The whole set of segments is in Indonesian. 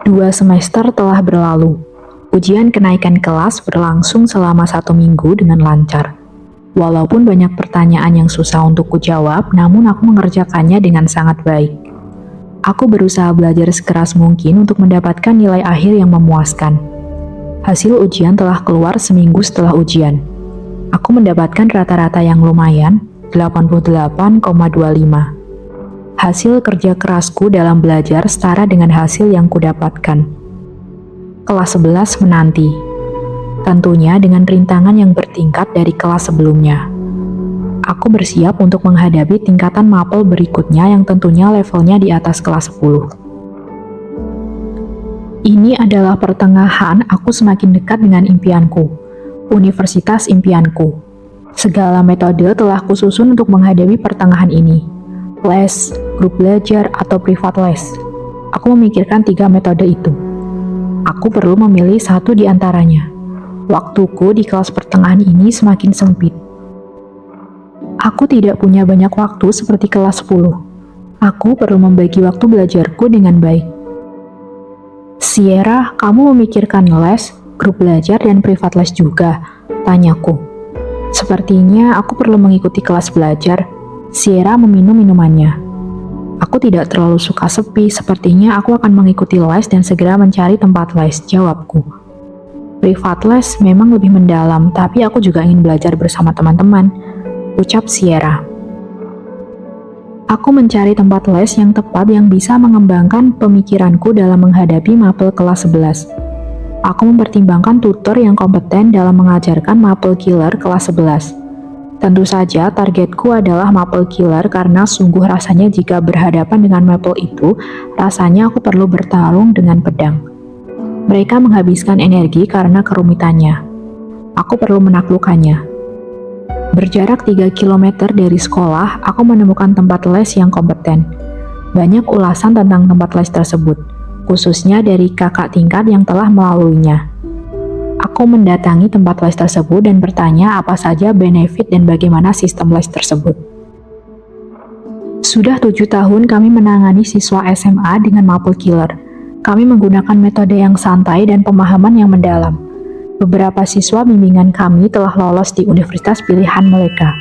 Dua semester telah berlalu. Ujian kenaikan kelas berlangsung selama 1 minggu dengan lancar. Walaupun banyak pertanyaan yang susah untuk kujawab, namun aku mengerjakannya dengan sangat baik. Aku berusaha belajar sekeras mungkin untuk mendapatkan nilai akhir yang memuaskan. Hasil ujian telah keluar seminggu setelah ujian. Aku mendapatkan rata-rata yang lumayan, 88,25. Hasil kerja kerasku dalam belajar setara dengan hasil yang kudapatkan. Kelas 11 menanti. Tentunya dengan rintangan yang bertingkat dari kelas sebelumnya. Aku bersiap untuk menghadapi tingkatan mapel berikutnya yang tentunya levelnya di atas kelas 10. Ini adalah pertengahan aku semakin dekat dengan impianku, universitas impianku. Segala metode telah kususun untuk menghadapi pertengahan ini. Les, grup belajar, atau privat les. Aku memikirkan 3 metode itu. Aku perlu memilih satu di antaranya. Waktuku di kelas pertengahan ini semakin sempit. Aku tidak punya banyak waktu seperti kelas 10. Aku perlu membagi waktu belajarku dengan baik. Sierra, kamu memikirkan les, grup belajar, dan privat les juga? Tanyaku. Sepertinya aku perlu mengikuti kelas belajar. Sierra meminum minumannya. Aku tidak terlalu suka sepi, sepertinya aku akan mengikuti les dan segera mencari tempat les, jawabku. Privat les memang lebih mendalam, tapi aku juga ingin belajar bersama teman-teman, ucap Sierra. Aku mencari tempat les yang tepat yang bisa mengembangkan pemikiranku dalam menghadapi mapel kelas 11. Aku mempertimbangkan tutor yang kompeten dalam mengajarkan mapel killer kelas 11. Tentu saja targetku adalah Maple Killer karena sungguh rasanya jika berhadapan dengan Maple itu, rasanya aku perlu bertarung dengan pedang. Mereka menghabiskan energi karena kerumitannya. Aku perlu menaklukkannya. Berjarak 3 km dari sekolah, aku menemukan tempat les yang kompeten. Banyak ulasan tentang tempat les tersebut, khususnya dari kakak tingkat yang telah melaluinya. Aku mendatangi tempat les tersebut dan bertanya apa saja benefit dan bagaimana sistem les tersebut. Sudah 7 tahun kami menangani siswa SMA dengan Maple Killer. Kami menggunakan metode yang santai dan pemahaman yang mendalam. Beberapa siswa bimbingan kami telah lolos di universitas pilihan mereka.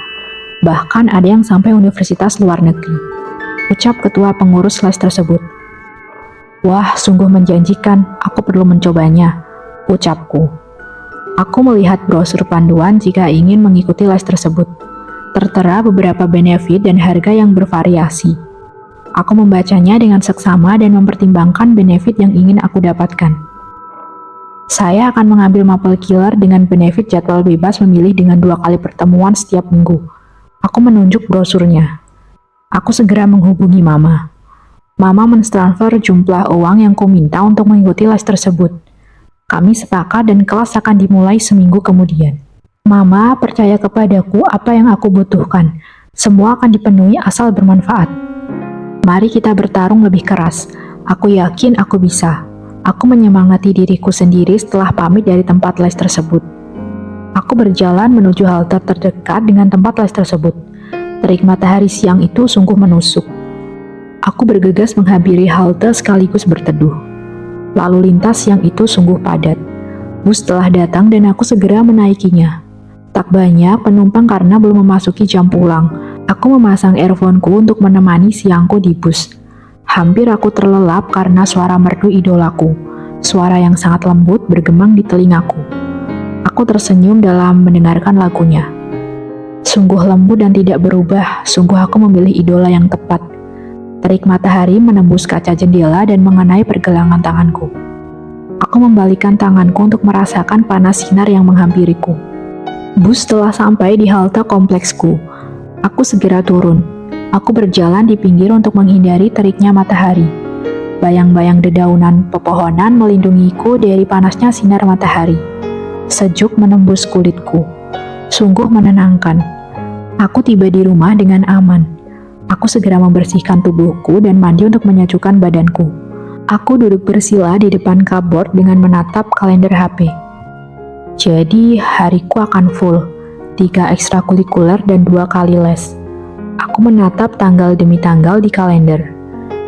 Bahkan ada yang sampai universitas luar negeri, ucap ketua pengurus les tersebut. Wah, sungguh menjanjikan, aku perlu mencobanya, ucapku. Aku melihat brosur panduan jika ingin mengikuti les tersebut. Tertera beberapa benefit dan harga yang bervariasi. Aku membacanya dengan seksama dan mempertimbangkan benefit yang ingin aku dapatkan. Saya akan mengambil Maple Killer dengan benefit jadwal bebas memilih dengan 2 kali pertemuan setiap minggu. Aku menunjuk brosurnya. Aku segera menghubungi Mama. Mama mentransfer jumlah uang yang kuminta untuk mengikuti les tersebut. Kami sepakat dan kelas akan dimulai seminggu kemudian. Mama percaya kepadaku apa yang aku butuhkan. Semua akan dipenuhi asal bermanfaat. Mari kita bertarung lebih keras. Aku yakin aku bisa. Aku menyemangati diriku sendiri setelah pamit dari tempat les tersebut. Aku berjalan menuju halte terdekat dengan tempat les tersebut. Terik matahari siang itu sungguh menusuk. Aku bergegas menghampiri halte sekaligus berteduh. Lalu lintas yang itu sungguh padat. Bus telah datang dan aku segera menaikinya. Tak banyak penumpang karena belum memasuki jam pulang. Aku memasang earphone-ku untuk menemani siangku di bus. Hampir aku terlelap karena suara merdu idolaku. Suara yang sangat lembut bergemang di telingaku. Aku tersenyum dalam mendengarkan lagunya. Sungguh lembut dan tidak berubah, sungguh aku memilih idola yang tepat. Terik matahari menembus kaca jendela dan mengenai pergelangan tanganku. Aku membalikan tanganku untuk merasakan panas sinar yang menghampiriku. Bus telah sampai di halte kompleksku. Aku segera turun. Aku berjalan di pinggir untuk menghindari teriknya matahari. Bayang-bayang dedaunan pepohonan melindungiku dari panasnya sinar matahari. Sejuk menembus kulitku. Sungguh menenangkan. Aku tiba di rumah dengan aman. Aku segera membersihkan tubuhku dan mandi untuk menyejukkan badanku. Aku duduk bersila di depan cupboard dengan menatap kalender HP. Jadi hariku akan full, 3 ekstrakurikuler dan 2 kali les. Aku menatap tanggal demi tanggal di kalender.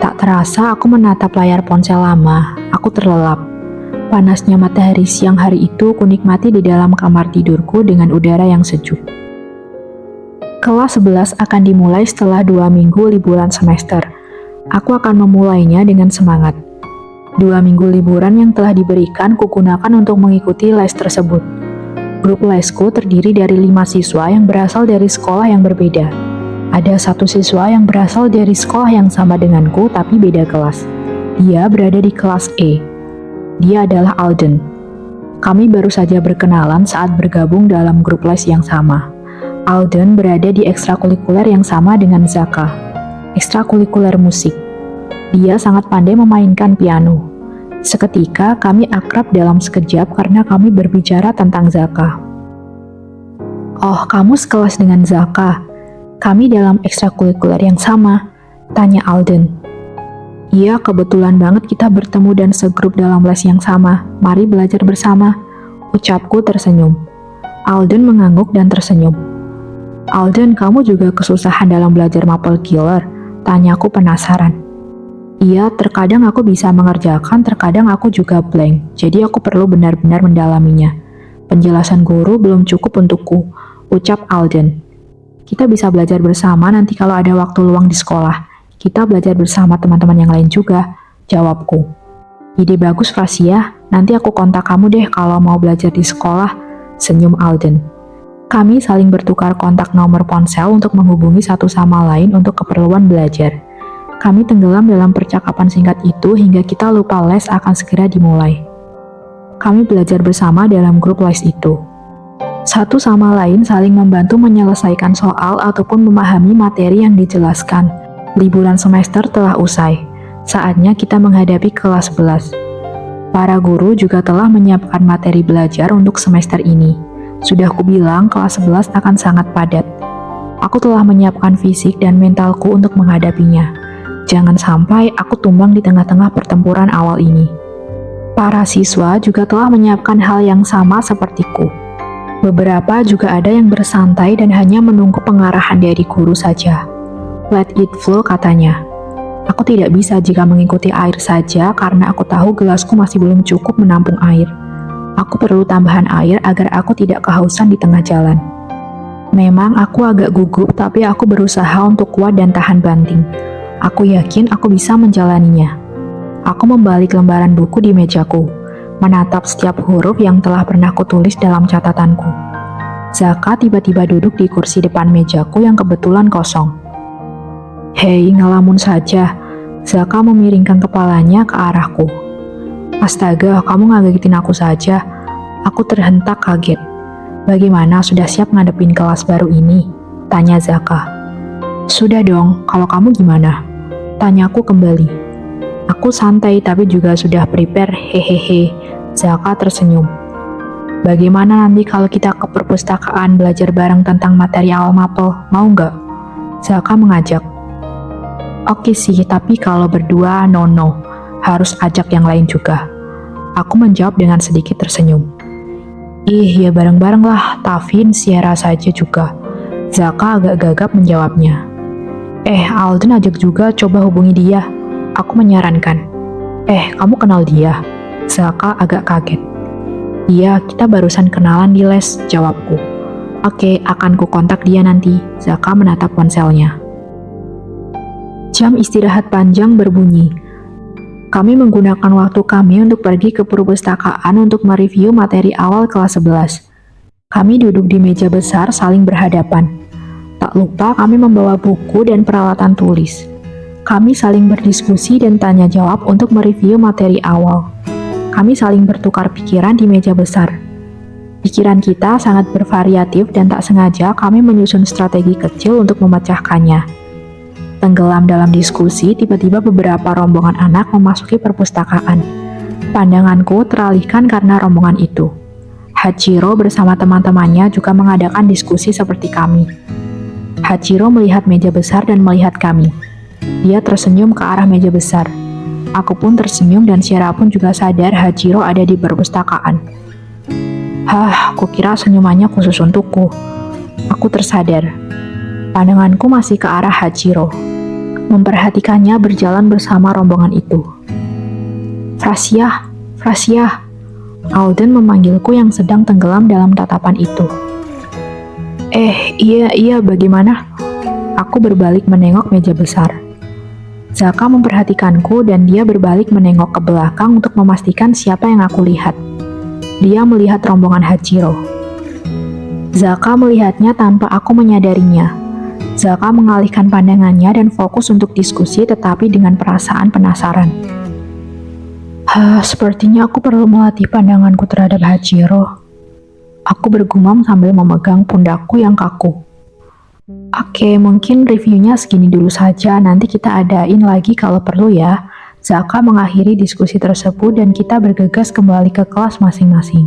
Tak terasa aku menatap layar ponsel lama, aku terlelap. Panasnya matahari siang hari itu kunikmati di dalam kamar tidurku dengan udara yang sejuk. Kelas 11 akan dimulai setelah 2 minggu liburan semester. Aku akan memulainya dengan semangat. 2 minggu liburan yang telah diberikan kugunakan untuk mengikuti les tersebut. Grup lesku terdiri dari 5 siswa yang berasal dari sekolah yang berbeda. Ada 1 siswa yang berasal dari sekolah yang sama denganku tapi beda kelas. Dia berada di kelas E. Dia adalah Alden. Kami baru saja berkenalan saat bergabung dalam grup les yang sama. Alden berada di ekstrakurikuler yang sama dengan Zaka, ekstrakurikuler musik. Dia sangat pandai memainkan piano. Seketika kami akrab dalam sekejap karena kami berbicara tentang Zaka. Oh, kamu sekelas dengan Zaka? Kami dalam ekstrakurikuler yang sama, tanya Alden. Iya, kebetulan banget kita bertemu dan segrup dalam les yang sama. Mari belajar bersama, ucapku tersenyum. Alden mengangguk dan tersenyum. Alden, kamu juga kesusahan dalam belajar Maple Killer? Tanyaku penasaran. Iya, terkadang aku bisa mengerjakan, terkadang aku juga blank. Jadi aku perlu benar-benar mendalaminya. Penjelasan guru belum cukup untukku, ucap Alden. Kita bisa belajar bersama nanti kalau ada waktu luang di sekolah. Kita belajar bersama teman-teman yang lain juga, jawabku. Ide bagus, Frasia. Nanti aku kontak kamu deh kalau mau belajar di sekolah, senyum Alden. Kami saling bertukar kontak nomor ponsel untuk menghubungi satu sama lain untuk keperluan belajar. Kami tenggelam dalam percakapan singkat itu hingga kita lupa les akan segera dimulai. Kami belajar bersama dalam grup les itu. Satu sama lain saling membantu menyelesaikan soal ataupun memahami materi yang dijelaskan. Liburan semester telah usai. Saatnya kita menghadapi kelas 11. Para guru juga telah menyiapkan materi belajar untuk semester ini. Sudah kubilang kelas 11 akan sangat padat. Aku telah menyiapkan fisik dan mentalku untuk menghadapinya. Jangan sampai aku tumbang di tengah-tengah pertempuran awal ini. Para siswa juga telah menyiapkan hal yang sama sepertiku. Beberapa juga ada yang bersantai dan hanya menunggu pengarahan dari guru saja. Let it flow, katanya. Aku tidak bisa jika mengikuti air saja karena aku tahu gelasku masih belum cukup menampung air. Aku perlu tambahan air agar aku tidak kehausan di tengah jalan. Memang aku agak gugup, tapi aku berusaha untuk kuat dan tahan banting. Aku yakin aku bisa menjalaninya. Aku membalik lembaran buku di mejaku, menatap setiap huruf yang telah pernah kutulis dalam catatanku. Zaka tiba-tiba duduk di kursi depan mejaku yang kebetulan kosong. Hei, ngelamun saja. Zaka memiringkan kepalanya ke arahku. Astaga, kamu ngagetin aku saja. Aku terhentak kaget. Bagaimana, sudah siap ngadepin kelas baru ini? Tanya Zaka. Sudah dong, kalau kamu gimana? Tanyaku kembali. Aku santai tapi juga sudah prepare, hehehe. Zaka tersenyum. Bagaimana nanti kalau kita ke perpustakaan belajar bareng tentang materi awal Maple? Mau nggak? Zaka mengajak. Oke sih, tapi kalau berdua, no. Harus ajak yang lain juga. Aku menjawab dengan sedikit tersenyum. Ih, ya bareng-bareng lah, Tavin, Sierra saja juga. Zaka agak gagap menjawabnya. Alden ajak juga, coba hubungi dia. Aku menyarankan. Kamu kenal dia? Zaka agak kaget. Iya, kita barusan kenalan di les, jawabku. Oke, akan ku kontak dia nanti. Zaka menatap ponselnya. Jam istirahat panjang berbunyi. Kami menggunakan waktu kami untuk pergi ke perpustakaan untuk mereview materi awal kelas 11. Kami duduk di meja besar saling berhadapan. Tak lupa kami membawa buku dan peralatan tulis. Kami saling berdiskusi dan tanya jawab untuk mereview materi awal. Kami saling bertukar pikiran di meja besar. Pikiran kita sangat bervariatif dan tak sengaja kami menyusun strategi kecil untuk memecahkannya. Tenggelam dalam diskusi, tiba-tiba beberapa rombongan anak memasuki perpustakaan. Pandanganku teralihkan karena rombongan itu. Hachiro bersama teman-temannya juga mengadakan diskusi seperti kami. Hachiro melihat meja besar dan melihat kami. Dia tersenyum ke arah meja besar. Aku pun tersenyum dan Sierra pun juga sadar Hachiro ada di perpustakaan. Kukira senyumannya khusus untukku. Aku tersadar. Pandanganku masih ke arah Hachiro. Memperhatikannya berjalan bersama rombongan itu. Frasya, Frasya. Alden memanggilku yang sedang tenggelam dalam tatapan itu. Iya, bagaimana? Aku berbalik menengok meja besar. Zaka memperhatikanku dan dia berbalik menengok ke belakang untuk memastikan siapa yang aku lihat. Dia melihat rombongan Hachiro. Zaka melihatnya tanpa aku menyadarinya. Zaka mengalihkan pandangannya dan fokus untuk diskusi tetapi dengan perasaan penasaran. Sepertinya aku perlu melatih pandanganku terhadap Hachiro. Aku bergumam sambil memegang pundakku yang kaku. Oke, mungkin reviewnya segini dulu saja, nanti kita adain lagi kalau perlu ya. Zaka mengakhiri diskusi tersebut dan kita bergegas kembali ke kelas masing-masing.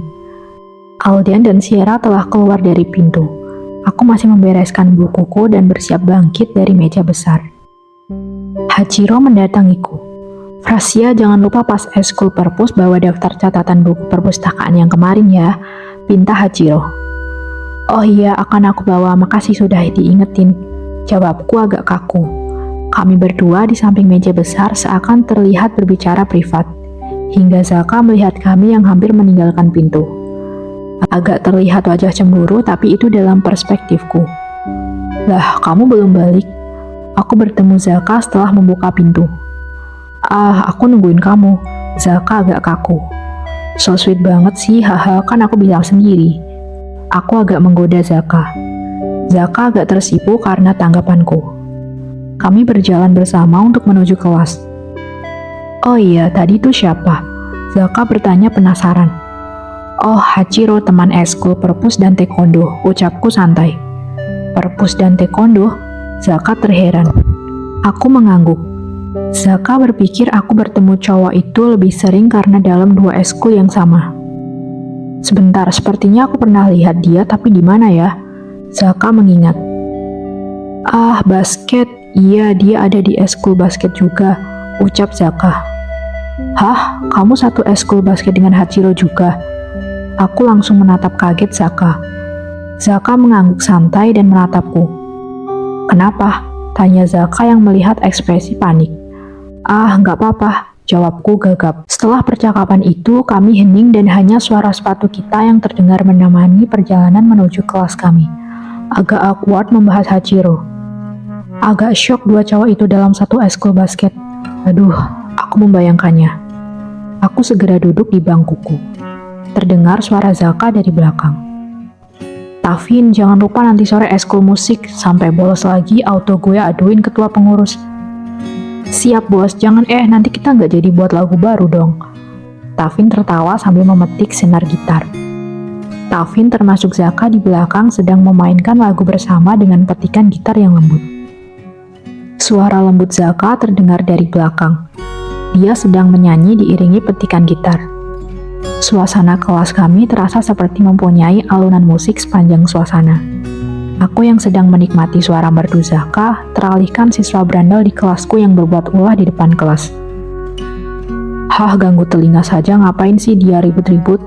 Alden dan Sierra telah keluar dari pintu. Aku masih membereskan bukuku dan bersiap bangkit dari meja besar. Hachiro mendatangiku. Frasya, jangan lupa pas eskul perpus bawa daftar catatan buku perpustakaan yang kemarin ya, pinta Hachiro. Oh iya, akan aku bawa, makasih sudah diingetin. Jawabku agak kaku. Kami berdua di samping meja besar seakan terlihat berbicara privat, hingga Zaka melihat kami yang hampir meninggalkan pintu. Agak terlihat wajah cemburu, tapi itu dalam perspektifku. Lah, kamu belum balik? Aku bertemu Zaka setelah membuka pintu. Aku nungguin kamu. Zaka agak kaku. So sweet banget sih, haha, kan aku bilang sendiri. Aku agak menggoda Zaka. Zaka agak tersipu karena tanggapanku. Kami berjalan bersama untuk menuju kelas. Oh iya, tadi itu siapa? Zaka bertanya penasaran. Oh, Hachiro, teman eskul perpus dan taekwondo, ucapku santai. Perpus dan taekwondo? Zaka terheran. Aku mengangguk. Zaka berpikir aku bertemu cowok itu lebih sering karena dalam dua eskul yang sama. Sebentar, sepertinya aku pernah lihat dia, tapi di mana ya? Zaka mengingat. Basket. Iya, dia ada di eskul basket juga, ucap Zaka. Hah, kamu satu eskul basket dengan Hachiro juga? Aku langsung menatap kaget Zaka. Zaka mengangguk santai dan menatapku. Kenapa? Tanya Zaka yang melihat ekspresi panik. Nggak apa-apa, jawabku gagap. Setelah percakapan itu, kami hening dan hanya suara sepatu kita yang terdengar menemani perjalanan menuju kelas kami. Agak awkward membahas Hachiro. Agak shock dua cowok itu dalam satu eskul basket. Aduh, aku membayangkannya. Aku segera duduk di bangkuku. Terdengar suara Zaka dari belakang. Tafin, jangan lupa nanti sore eskul musik. Sampai bolos lagi, auto gue aduin ketua pengurus. Siap bos, jangan nanti kita nggak jadi buat lagu baru dong. Tafin tertawa sambil memetik senar gitar. Tafin termasuk Zaka di belakang sedang memainkan lagu bersama dengan petikan gitar yang lembut. Suara lembut Zaka terdengar dari belakang. Dia sedang menyanyi diiringi petikan gitar. Suasana kelas kami terasa seperti mempunyai alunan musik sepanjang suasana. Aku yang sedang menikmati suara merdu Zaka teralihkan siswa berandal di kelasku yang berbuat ulah di depan kelas. Ganggu telinga saja, ngapain sih dia ribut-ribut?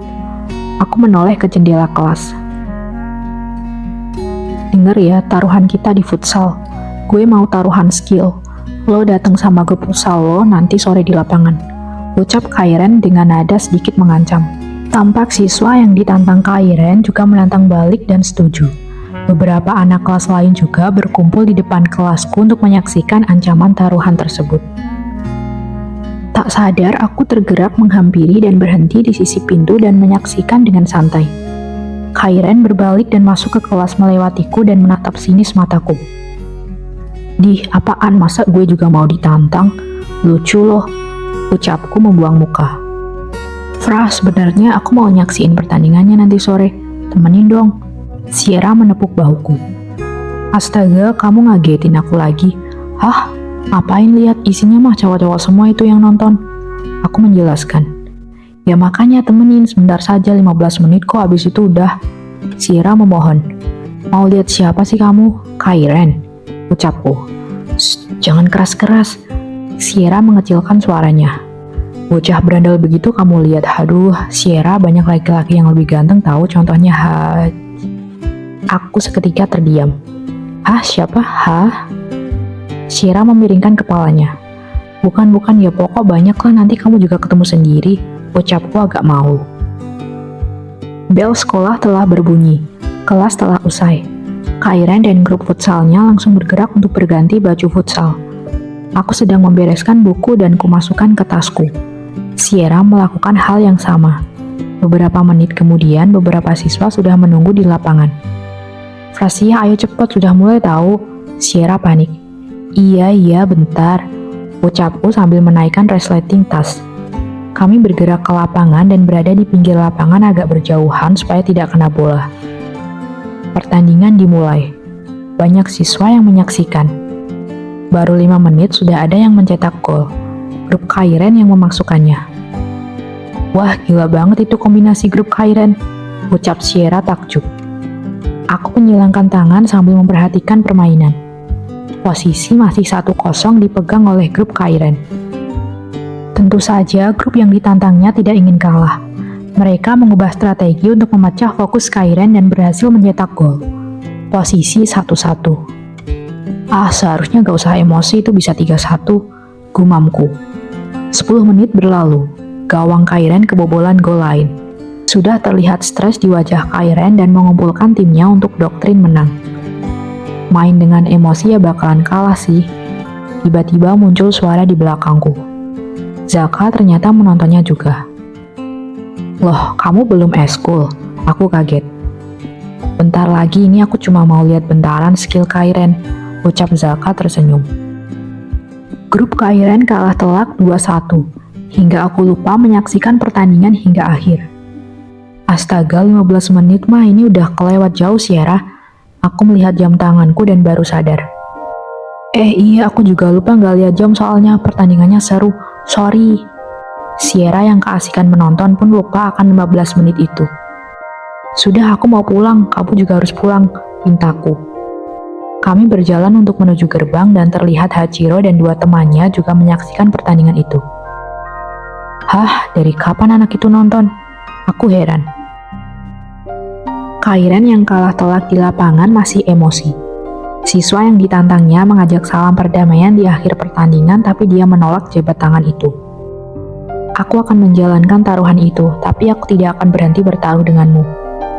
Aku menoleh ke jendela kelas. Dengar ya, taruhan kita di futsal. Gue mau taruhan skill. Lo datang sama grup futsal lo nanti sore di lapangan. Ucap Kairen dengan nada sedikit mengancam. Tampak siswa yang ditantang Kairen juga menantang balik dan setuju. Beberapa anak kelas lain juga berkumpul di depan kelasku untuk menyaksikan ancaman taruhan tersebut. Tak sadar aku tergerak menghampiri dan berhenti di sisi pintu dan menyaksikan dengan santai. Kairen berbalik dan masuk ke kelas melewatiku dan menatap sinis mataku. Apaan, masa gue juga mau ditantang? Lucu loh, ucapku membuang muka. Fra, sebenarnya aku mau nyaksiin pertandingannya nanti sore. Temenin dong. Sierra menepuk bahuku. Astaga, kamu ngagetin aku lagi. Hah? Ngapain lihat, isinya mah cowok-cowok semua itu yang nonton. Aku menjelaskan. Ya makanya temenin, sebentar saja 15 menit kok, habis itu udah. Sierra memohon. Mau lihat siapa sih kamu? Kairen. ucapku. Jangan keras-keras. Sierra mengecilkan suaranya. Bocah berandal begitu kamu lihat. Aduh, Sierra, banyak laki-laki yang lebih ganteng tahu, contohnya Aku seketika terdiam. Siapa? Sierra memiringkan kepalanya. Bukan ya, pokok banyak lah, nanti kamu juga ketemu sendiri, ucapku agak malu. Bel sekolah telah berbunyi. Kelas telah usai. Kairen dan grup futsalnya langsung bergerak untuk berganti baju futsal. Aku sedang membereskan buku dan kumasukkan ke tasku. Sierra melakukan hal yang sama. Beberapa menit kemudian, beberapa siswa sudah menunggu di lapangan. Frasia, ayo cepat, sudah mulai tahu. Sierra panik. Iya, bentar, ucapku sambil menaikkan resleting tas. Kami bergerak ke lapangan dan berada di pinggir lapangan agak berjauhan supaya tidak kena bola. Pertandingan dimulai. Banyak siswa yang menyaksikan. Baru 5 menit sudah ada yang mencetak gol. Grup Kairen yang memasukkannya. Wah, gila banget itu kombinasi grup Kairen, ucap Sierra takjub. Aku menyilangkan tangan sambil memperhatikan permainan. Posisi masih 1-0 dipegang oleh grup Kairen. Tentu saja grup yang ditantangnya tidak ingin kalah. Mereka mengubah strategi untuk memecah fokus Kairen dan berhasil mencetak gol. Posisi 1-1. Seharusnya gak usah emosi, itu bisa 3-1, gumamku. 10 menit berlalu. Gawang Kairen kebobolan gol lain. Sudah terlihat stres di wajah Kairen dan mengumpulkan timnya untuk doktrin menang. Main dengan emosi ya bakalan kalah sih. Tiba-tiba muncul suara di belakangku. Zaka ternyata menontonnya juga. Loh, kamu belum eskul? Aku kaget. Bentar lagi, ini aku cuma mau lihat bentaran skill Kairen, ucap Zaka tersenyum. Grup Kairen kalah telak 2-1, hingga aku lupa menyaksikan pertandingan hingga akhir. Astaga, 15 menit mah ini udah kelewat jauh, Sierra. Aku melihat jam tanganku dan baru sadar. Iya, aku juga lupa nggak lihat jam soalnya pertandingannya seru. Sorry. Sierra yang keasikan menonton pun lupa akan 15 menit itu. Sudah, aku mau pulang, kamu juga harus pulang, pintaku. Kami berjalan untuk menuju gerbang dan terlihat Hachiro dan 2 temannya juga menyaksikan pertandingan itu. Dari kapan anak itu nonton? Aku heran. Kairen yang kalah telak di lapangan masih emosi. Siswa yang ditantangnya mengajak salam perdamaian di akhir pertandingan, tapi dia menolak jabat tangan itu. Aku akan menjalankan taruhan itu, tapi aku tidak akan berhenti bertaruh denganmu.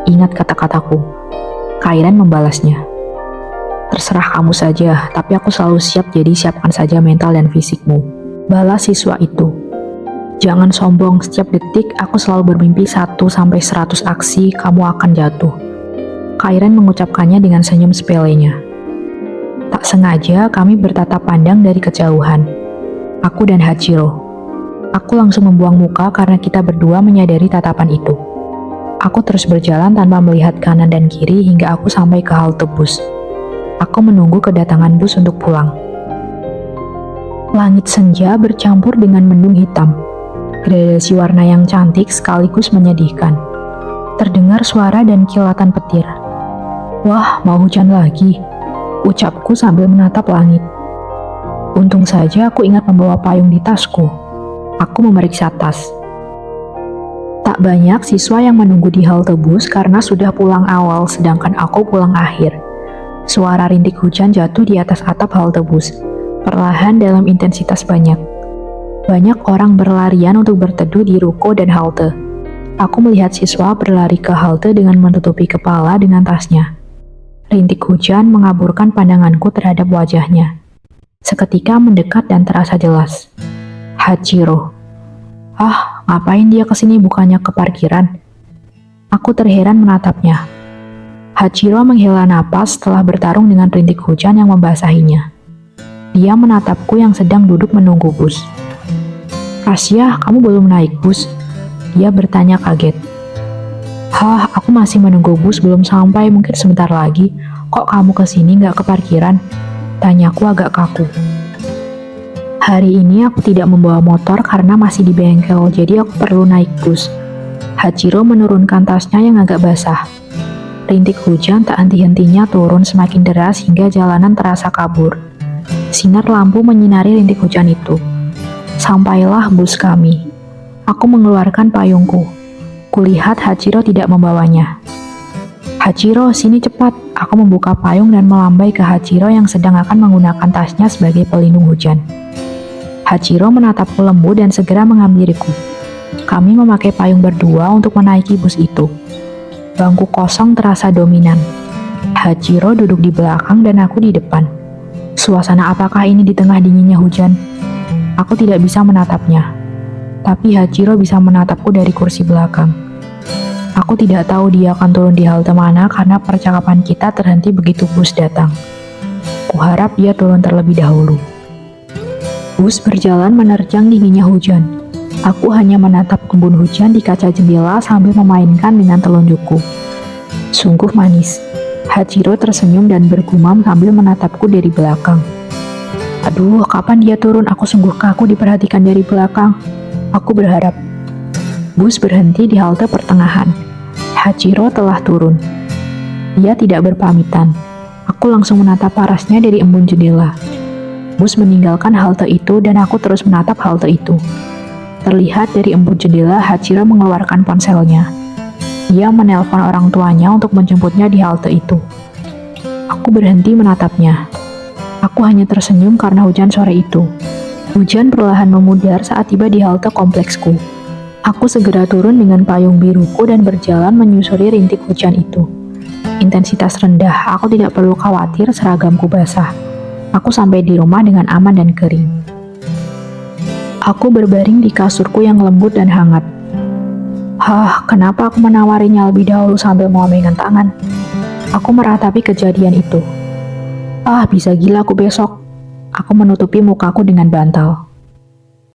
Ingat kata-kataku. Kairen membalasnya. Terserah kamu saja, tapi aku selalu siap, jadi siapkan saja mental dan fisikmu. Balas siswa itu. Jangan sombong, setiap detik aku selalu bermimpi 1-100 aksi kamu akan jatuh. Kairen mengucapkannya dengan senyum sepelenya. Tak sengaja kami bertatap pandang dari kejauhan. Aku dan Hachiro. Aku langsung membuang muka karena kita berdua menyadari tatapan itu. Aku terus berjalan tanpa melihat kanan dan kiri hingga aku sampai ke halte bus. Aku menunggu kedatangan bus untuk pulang. Langit senja bercampur dengan mendung hitam. Gradasi warna yang cantik sekaligus menyedihkan. Terdengar suara dan kilatan petir. Wah, mau hujan lagi, ucapku sambil menatap langit. Untung saja aku ingat membawa payung di tasku. Aku memeriksa tas. Tak banyak siswa yang menunggu di halte bus karena sudah pulang awal, sedangkan aku pulang akhir. Suara rintik hujan jatuh di atas atap halte bus, perlahan dalam intensitas banyak. Banyak orang berlarian untuk berteduh di ruko dan halte. Aku melihat siswa berlari ke halte dengan menutupi kepala dengan tasnya. Rintik hujan mengaburkan pandanganku terhadap wajahnya. Seketika mendekat dan terasa jelas. Hachiro. Ngapain dia kesini, bukannya ke parkiran? Aku terheran menatapnya. Hachiro menghela napas setelah bertarung dengan rintik hujan yang membasahinya. Dia menatapku yang sedang duduk menunggu bus. Rasya, kamu belum naik bus? Dia bertanya kaget. Aku masih menunggu bus, belum sampai, mungkin sebentar lagi. Kok kamu kesini nggak ke parkiran? Tanyaku agak kaku. Hari ini aku tidak membawa motor karena masih di bengkel, jadi aku perlu naik bus. Hachiro menurunkan tasnya yang agak basah. Rintik hujan tak henti-hentinya turun semakin deras hingga jalanan terasa kabur. Sinar lampu menyinari rintik hujan itu. Sampailah bus kami. Aku mengeluarkan payungku. Kulihat Hachiro tidak membawanya. Hachiro, sini cepat. Aku membuka payung dan melambai ke Hachiro yang sedang akan menggunakan tasnya sebagai pelindung hujan. Hachiro menatapku lembut dan segera mengambiliku. Kami memakai payung berdua untuk menaiki bus itu. Bangku kosong terasa dominan. Hachiro duduk di belakang dan aku di depan. Suasana apakah ini di tengah dinginnya hujan? Aku tidak bisa menatapnya. Tapi Hachiro bisa menatapku dari kursi belakang. Aku tidak tahu dia akan turun di halte mana karena percakapan kita terhenti begitu bus datang. Kuharap dia turun terlebih dahulu. Bus berjalan menerjang dinginnya hujan. Aku hanya menatap embun hujan di kaca jendela sambil memainkan dengan telunjukku. Sungguh manis. Hachiro tersenyum dan bergumam sambil menatapku dari belakang. Aduh, kapan dia turun? Aku sungguh kaku diperhatikan dari belakang. Aku berharap. Bus berhenti di halte pertengahan. Hachiro telah turun. Dia tidak berpamitan. Aku langsung menatap parasnya dari embun jendela. Bus meninggalkan halte itu dan aku terus menatap halte itu. Terlihat dari embun jendela, Hachiro mengeluarkan ponselnya. Dia menelpon orang tuanya untuk menjemputnya di halte itu. Aku berhenti menatapnya. Aku hanya tersenyum karena hujan sore itu. Hujan perlahan memudar saat tiba di halte kompleksku. Aku segera turun dengan payung biruku dan berjalan menyusuri rintik hujan itu. Intensitas rendah, aku tidak perlu khawatir seragamku basah. Aku sampai di rumah dengan aman dan kering. Aku berbaring di kasurku yang lembut dan hangat. Kenapa aku menawarinya lebih dahulu sambil melambaikan tangan? Aku meratapi kejadian itu. Bisa gila aku besok. Aku menutupi mukaku dengan bantal.